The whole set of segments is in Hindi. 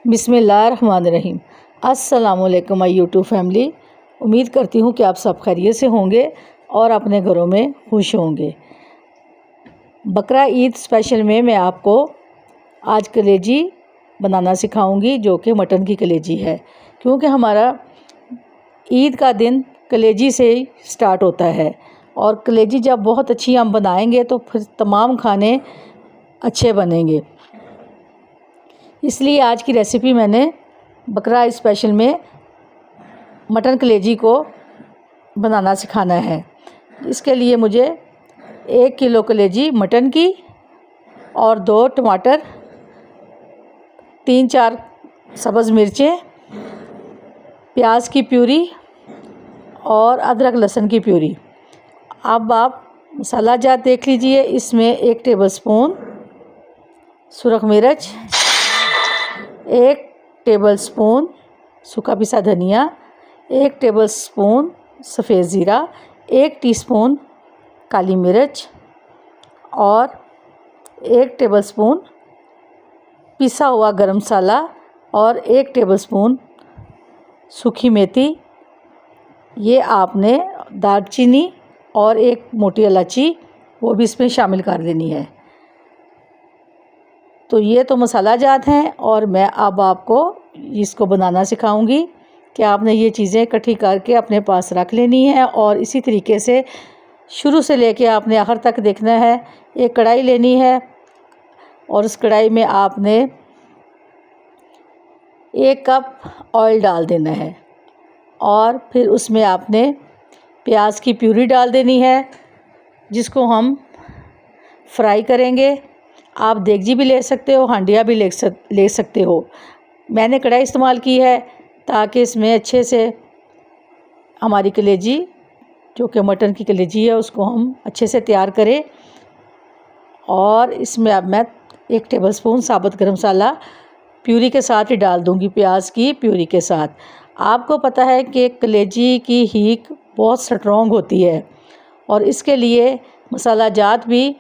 बिस्मिल्लाहिर्रहमानिर्रहीम। अस्सलामुअलैकुम माय यूट्यूब फैमिली। उम्मीद करती हूँ कि आप सब खैरियत से होंगे और अपने घरों में खुश होंगे। बकरा ईद स्पेशल में मैं आपको आज कलेजी बनाना सिखाऊंगी, जो कि मटन की कलेजी है, क्योंकि हमारा ईद का दिन कलेजी से ही स्टार्ट होता है। और कलेजी जब बहुत अच्छी हम बनाएंगे तो फिर तमाम खाने अच्छे बनेंगे। इसलिए आज की रेसिपी मैंने बकरा स्पेशल में मटन कलेजी को बनाना सिखाना है। इसके लिए मुझे 1 किलो कलेजी मटन की और 2 टमाटर, 3-4 सब्ज़ मिर्चें, प्याज की प्यूरी और अदरक लहसुन की प्यूरी। अब आप मसाला जात देख लीजिए। इसमें 1 टेबलस्पून सुरख मिर्च, 1 टेबलस्पून सूखा पिसा धनिया, 1 टेबलस्पून सफ़ेद ज़ीरा, 1 टीस्पून काली मिर्च और 1 टेबलस्पून पिसा हुआ गरम मसाला और 1 टेबलस्पून सूखी मेथी। ये आपने दालचीनी और 1 मोटी इलायची वो भी इसमें शामिल कर देनी है। तो ये तो मसाला जात हैं और मैं अब आपको इसको बनाना सिखाऊंगी कि आपने ये चीज़ें इकट्ठी करके अपने पास रख लेनी है। और इसी तरीके से शुरू से लेके आपने आखिर तक देखना है। एक कढ़ाई लेनी है और उस कढ़ाई में आपने 1 कप ऑयल डाल देना है और फिर उसमें आपने प्याज की प्यूरी डाल देनी है, जिसको हम फ्राई करेंगे। आप देगची भी ले सकते हो, हांडिया भी ले सकते हो। मैंने कढ़ाई इस्तेमाल की है ताकि इसमें अच्छे से हमारी कलेजी, जो कि मटन की कलेजी है, उसको हम अच्छे से तैयार करें। और इसमें अब मैं 1 टेबलस्पून साबुत गरम मसाला प्यूरी के साथ ही डाल दूंगी, प्याज की प्यूरी के साथ। आपको पता है कि कलेजी की हीक बहुत स्ट्रॉन्ग होती है और इसके लिए मसाला जात भी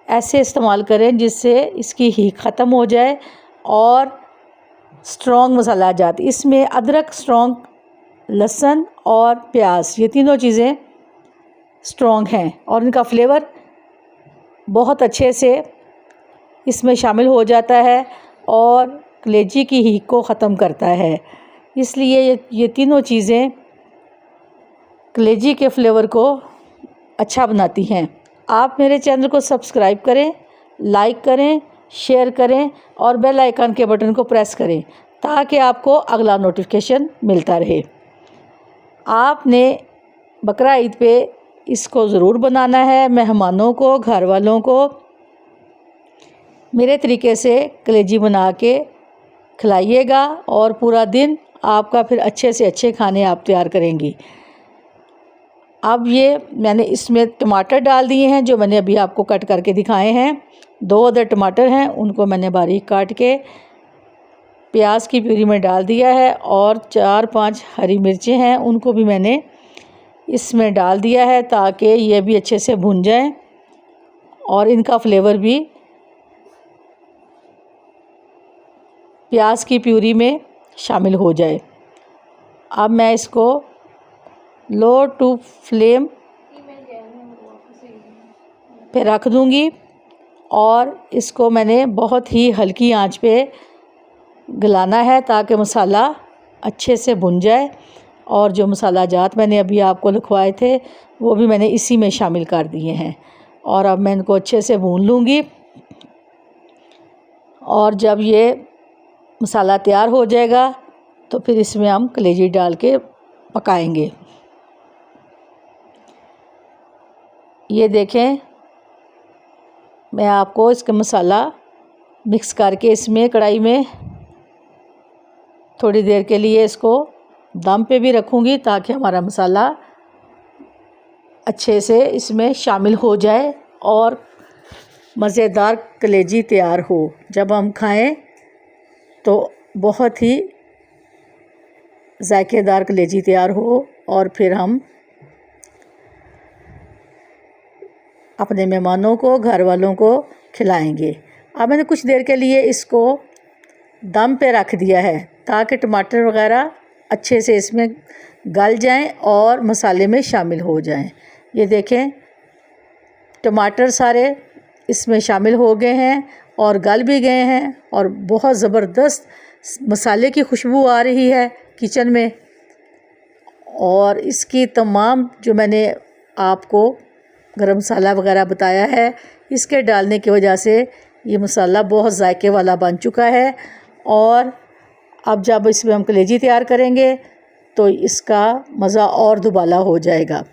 ऐसे इस्तेमाल करें जिससे इसकी हीक ख़त्म हो जाए। और स्ट्रॉन्ग मसाला जात, इसमें अदरक, स्ट्रॉन्ग लहसुन और प्याज, ये तीनों चीज़ें स्ट्रॉन्ग हैं और इनका फ्लेवर बहुत अच्छे से इसमें शामिल हो जाता है और कलेजी की हीक को ख़त्म करता है। इसलिए ये तीनों चीज़ें कलेजी के फ्लेवर को अच्छा बनाती हैं। आप मेरे चैनल को सब्सक्राइब करें, लाइक करें, शेयर करें और बेल आइकन के बटन को प्रेस करें ताकि आपको अगला नोटिफिकेशन मिलता रहे। आपने बकरा ईद पे इसको ज़रूर बनाना है। मेहमानों को, घर वालों को मेरे तरीके से कलेजी बना के खिलाइएगा और पूरा दिन आपका फिर अच्छे से अच्छे खाने आप तैयार करेंगी। अब ये मैंने इसमें टमाटर डाल दिए हैं, जो मैंने अभी आपको कट करके दिखाए हैं। 2 अदर टमाटर हैं, उनको मैंने बारीक काट के प्याज की प्यूरी में डाल दिया है। और 4-5 हरी मिर्चें हैं, उनको भी मैंने इसमें डाल दिया है ताकि ये भी अच्छे से भुन जाएं और इनका फ्लेवर भी प्याज की प्यूरी में शामिल हो जाए। अब मैं इसको लो टू फ्लेम पे रख दूंगी और इसको मैंने बहुत ही हल्की आंच पे गलाना है ताकि मसाला अच्छे से भुन जाए। और जो मसाला जात मैंने अभी आपको लिखवाए थे वो भी मैंने इसी में शामिल कर दिए हैं। और अब मैं इनको अच्छे से भून लूँगी और जब ये मसाला तैयार हो जाएगा तो फिर इसमें हम कलेजी डाल के पकाएंगे। ये देखें, मैं आपको इसका मसाला मिक्स करके इसमें कढ़ाई में थोड़ी देर के लिए इसको दम पे भी रखूँगी ताकि हमारा मसाला अच्छे से इसमें शामिल हो जाए और मज़ेदार कलेजी तैयार हो। जब हम खाएं तो बहुत ही जायकेदार कलेजी तैयार हो और फिर हम अपने मेहमानों को, घर वालों को खिलाएंगे। अब मैंने कुछ देर के लिए इसको दम पे रख दिया है ताकि टमाटर वगैरह अच्छे से इसमें गल जाएं और मसाले में शामिल हो जाएं। ये देखें टमाटर सारे इसमें शामिल हो गए हैं और गल भी गए हैं और बहुत ज़बरदस्त मसाले की खुशबू आ रही है किचन में। और इसकी तमाम जो मैंने आपको गरम मसाला वगैरह बताया है, इसके डालने की वजह से ये मसाला बहुत जायके वाला बन चुका है। और अब जब इसमें हम कलेजी तैयार करेंगे तो इसका मज़ा और दुबाला हो जाएगा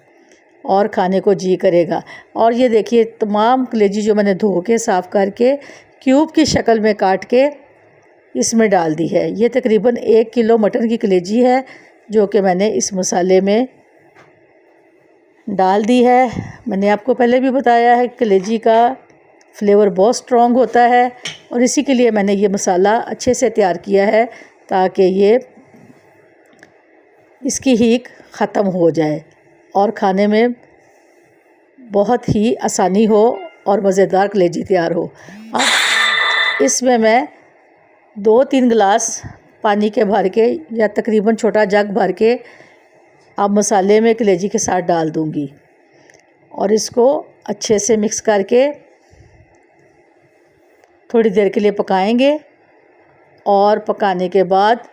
और खाने को जी करेगा। और ये देखिए तमाम कलेजी जो मैंने धो के साफ़ करके क्यूब की शक्ल में काट के इसमें डाल दी है। ये तकरीबन 1 किलो मटन की कलेजी है जो कि मैंने इस मसाले में डाल दी है। मैंने आपको पहले भी बताया है कलेजी का फ्लेवर बहुत स्ट्रॉन्ग होता है और इसी के लिए मैंने ये मसाला अच्छे से तैयार किया है ताकि ये इसकी हीक ख़त्म हो जाए और खाने में बहुत ही आसानी हो और मज़ेदार कलेजी तैयार हो। अब इसमें मैं 2-3 गिलास पानी के भर के या तकरीबन छोटा जग भर के अब मसाले में कलेजी के साथ डाल दूंगी और इसको अच्छे से मिक्स करके थोड़ी देर के लिए पकाएंगे। और पकाने के बाद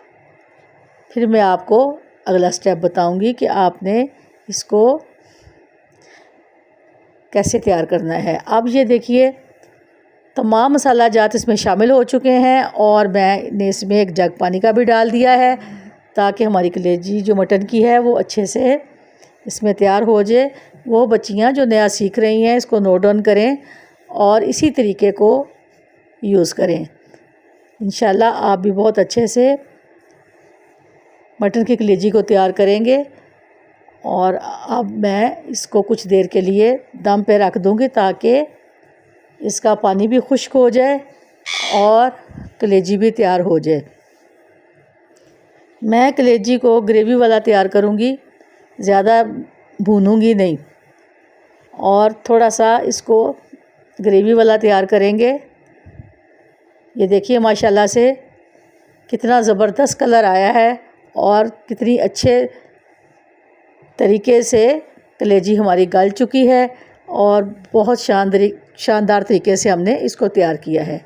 फिर मैं आपको अगला स्टेप बताऊंगी कि आपने इसको कैसे तैयार करना है। अब ये देखिए तमाम मसाला जात इसमें शामिल हो चुके हैं और मैंने इसमें एक जग पानी का भी डाल दिया है ताकि हमारी कलेजी जो मटन की है वो अच्छे से इसमें तैयार हो जाए। वो बच्चियां जो नया सीख रही हैं इसको नोट डाउन करें और इसी तरीके को यूज़ करें। इंशाल्लाह आप भी बहुत अच्छे से मटन की कलेजी को तैयार करेंगे। और अब मैं इसको कुछ देर के लिए दम पे रख दूंगी ताकि इसका पानी भी खुश्क हो जाए और कलेजी भी तैयार हो जाए। मैं कलेजी को ग्रेवी वाला तैयार करूंगी, ज़्यादा भूनूंगी नहीं और थोड़ा सा इसको ग्रेवी वाला तैयार करेंगे। ये देखिए माशाल्लाह से कितना ज़बरदस्त कलर आया है और कितनी अच्छे तरीके से कलेजी हमारी गल चुकी है और बहुत शानदार तरीके से हमने इसको तैयार किया है।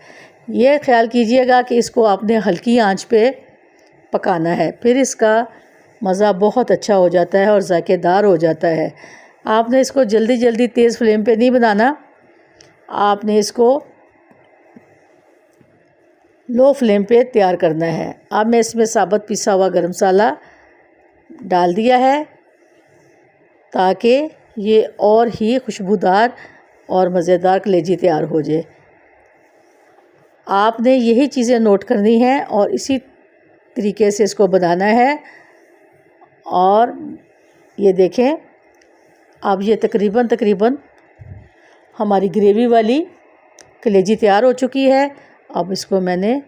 ये ख्याल कीजिएगा कि इसको आपने हल्की आंच पे पकाना है, फिर इसका मज़ा बहुत अच्छा हो जाता है और जायकेदार हो जाता है। आपने इसको जल्दी जल्दी तेज़ फ्लेम पे नहीं बनाना, आपने इसको लो फ्लेम पे तैयार करना है। अब मैं इसमें साबुत पिसा हुआ गरम मसाला डाल दिया है ताकि ये और ही खुशबूदार और मज़ेदार कलेजी तैयार हो जाए। आपने यही चीज़ें नोट करनी हैं और इसी तरीके से इसको बनाना है। और ये देखें अब ये तकरीबन हमारी ग्रेवी वाली कलेजी तैयार हो चुकी है। अब इसको मैंने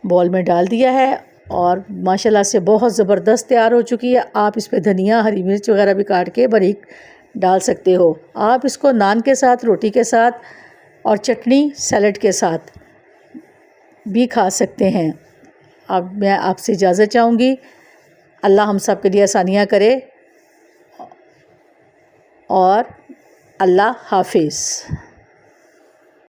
बॉल में डाल दिया है और माशाल्लाह से बहुत ज़बरदस्त तैयार हो चुकी है। आप इस पे धनिया, हरी मिर्च वगैरह भी काट के बारीक डाल सकते हो। आप इसको नान के साथ, रोटी के साथ और चटनी सैलड के साथ भी खा सकते हैं। अब मैं आपसे इजाज़त चाहूँगी। अल्लाह हम सब के लिए आसानियाँ करे और अल्लाह हाफिज़।